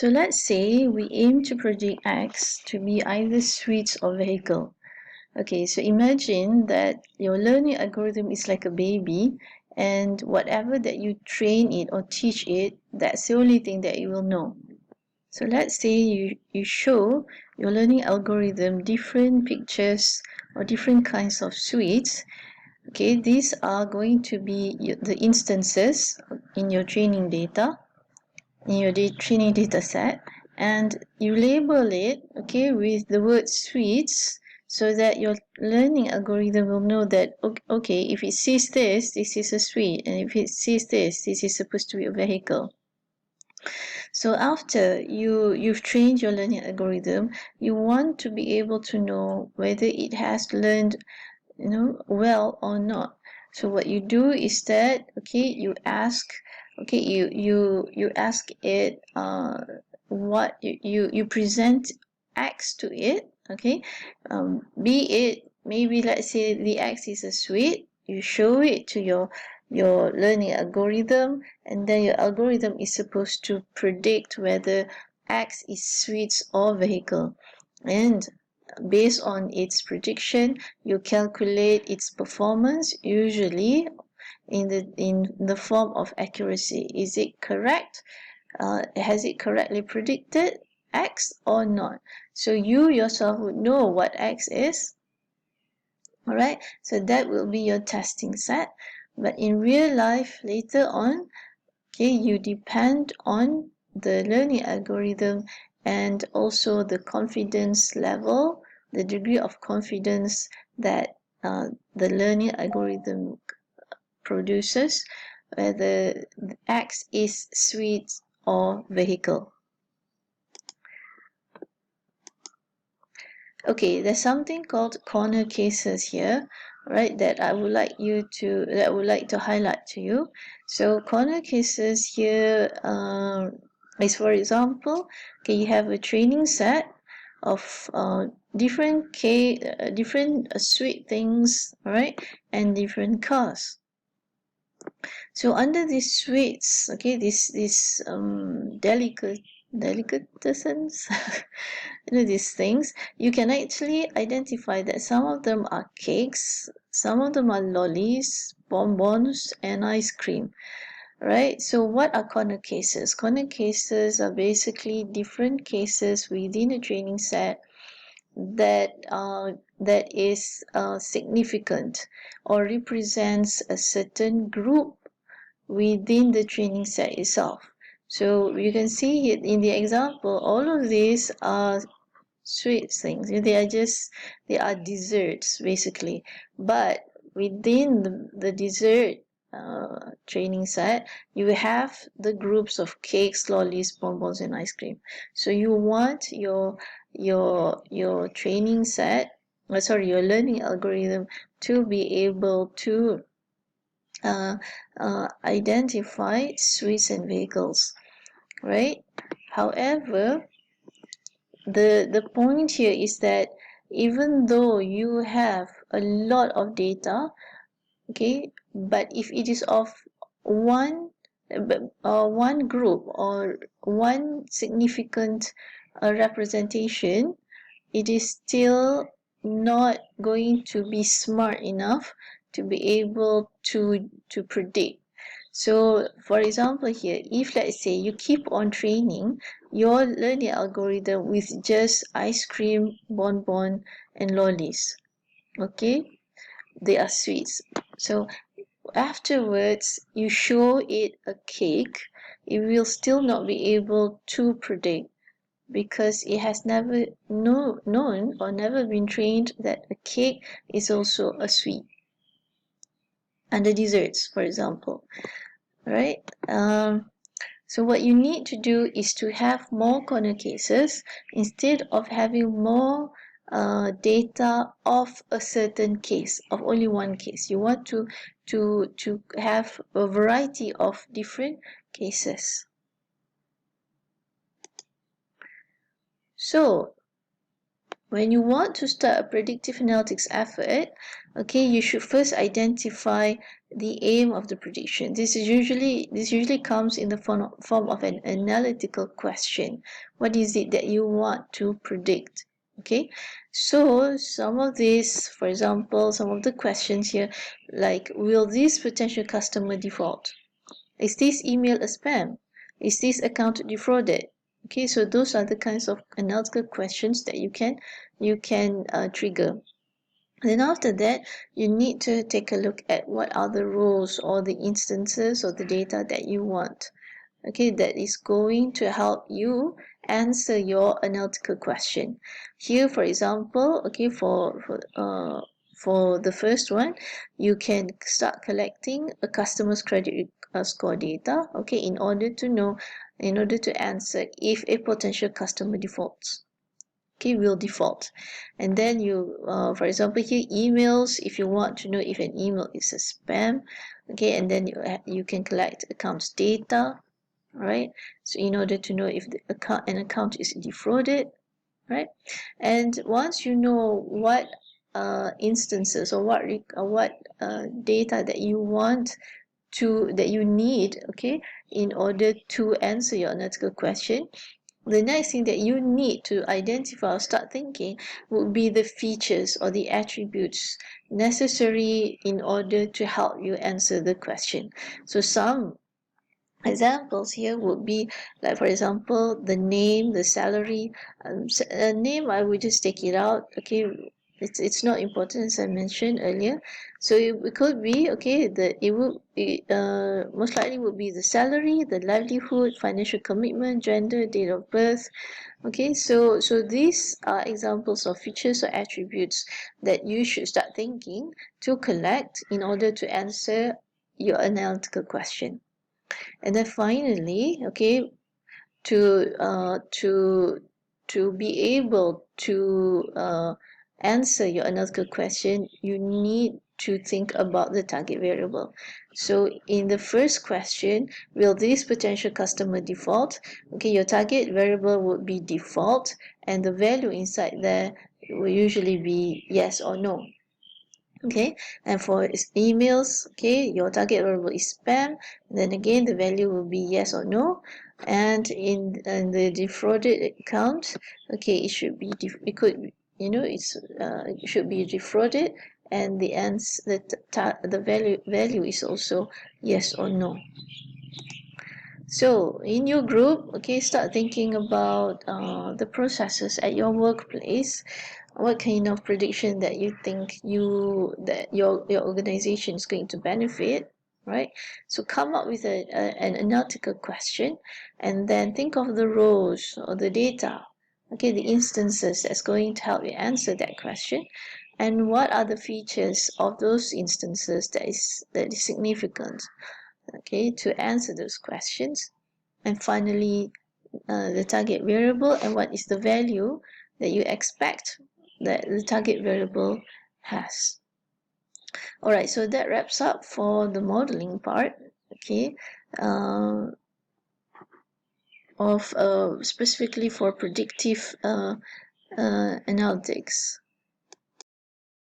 So let's say we aim to predict X to be either sweets or vehicle. Okay, so imagine that your learning algorithm is like a baby, and whatever that you train it or teach it, that's the only thing that it will know. So let's say you show your learning algorithm different pictures or different kinds of sweets. Okay, these are going to be the instances in your training data, in your training data set, and you label it, okay, with the word sweets, so that your learning algorithm will know that, okay, if it sees this is a sweet, and if it sees this is supposed to be a vehicle. So after you've trained your learning algorithm, you want to be able to know whether it has learned, well or not. So what you do is that, okay, you ask, okay, you ask it, what you present X to it, okay, be it, maybe let's say the X is a sweet, you show it to your learning algorithm, and then your algorithm is supposed to predict whether X is sweets or vehicle, and based on its prediction, you calculate its performance, usually in the form of accuracy. Is it correct? Has it correctly predicted X or not? So you yourself would know what X is. All right, so that will be your testing set. But in real life, later on, okay, you depend on the learning algorithm and also the confidence level, the degree of confidence that the learning algorithm produces, whether X is sweet or vehicle. Okay, there's something called corner cases here, right, that I would like to highlight to you. So corner cases here is, for example, okay, you have a training set of different sweet things, right, and different cars. So under these sweets, okay, these delicatessens, these things, you can actually identify that some of them are cakes, some of them are lollies, bonbons, and ice cream, right? So what are corner cases? Corner cases are basically different cases within a training set that is significant or represents a certain group within the training set itself. So you can see it in the example, all of these are sweet things. They are desserts basically. But within the dessert training set, you have the groups of cakes, lollies, bonbons, and ice cream. So you want your training set, your learning algorithm to be able to identify sweets and vehicles, right? However, the point here is that even though you have a lot of data, okay, but if it is of one group or one significant representation, it is still not going to be smart enough to be able to predict. So for example here, if let's say you keep on training your learning algorithm with just ice cream, bonbon, and lollies, okay, they are sweets. So afterwards you show it a cake, it will still not be able to predict, because it has never known or never been trained that a cake is also a sweet. And the desserts, for example, right? So what you need to do is to have more corner cases instead of having more data of a certain case, of only one case. You want to have a variety of different cases. So when you want to start a predictive analytics effort, okay, you should first identify the aim of the prediction. This usually comes in the form of an analytical question. What is it that you want to predict? Okay, so some of these, for example, some of the questions here, like, will this potential customer default? Is this email a spam? Is this account defrauded? Okay, so those are the kinds of analytical questions that you can trigger. Then after that, you need to take a look at what are the roles or the instances or the data that you want. Okay, that is going to help you answer your analytical question. Here, for example, okay, for the first one, you can start collecting a customer's credit score data, okay, in order to answer if a potential customer defaults. Okay, will default. And then you, for example, here emails, if you want to know if an email is a spam, okay, and then you can collect accounts data, right? So in order to know if an account is defrauded, right? And once you know what instances or what data that you need, okay, in order to answer your analytical question, the next thing that you need to identify or start thinking would be the features or the attributes necessary in order to help you answer the question. So some examples here would be, like, for example, the name, the salary. Name, I would just take it out. Okay, it's not important, as I mentioned earlier. So it could be, okay, most likely would be the salary, the livelihood, financial commitment, gender, date of birth. Okay, so these are examples of features or attributes that you should start thinking to collect in order to answer your analytical question. And then finally, okay, to be able to answer your analytical question, you need to think about the target variable. So in the first question, will this potential customer default? Okay, your target variable would be default, and the value inside there will usually be yes or no. Okay, and for emails, okay, your target variable is spam. Then again, the value will be yes or no. And in the defrauded account, okay, it should be it could, it should be defrauded, and the value is also yes or no. So in your group, okay, start thinking about the processes at your workplace. What kind of prediction that you think that your organization is going to benefit, right? So come up with an analytical question, and then think of the rows or the data, okay, the instances that's going to help you answer that question, and what are the features of those instances that is significant, okay, to answer those questions. And finally, the target variable, and what is the value that you expect that the target variable has. All right, so that wraps up for the modeling part, okay, of specifically for predictive analytics.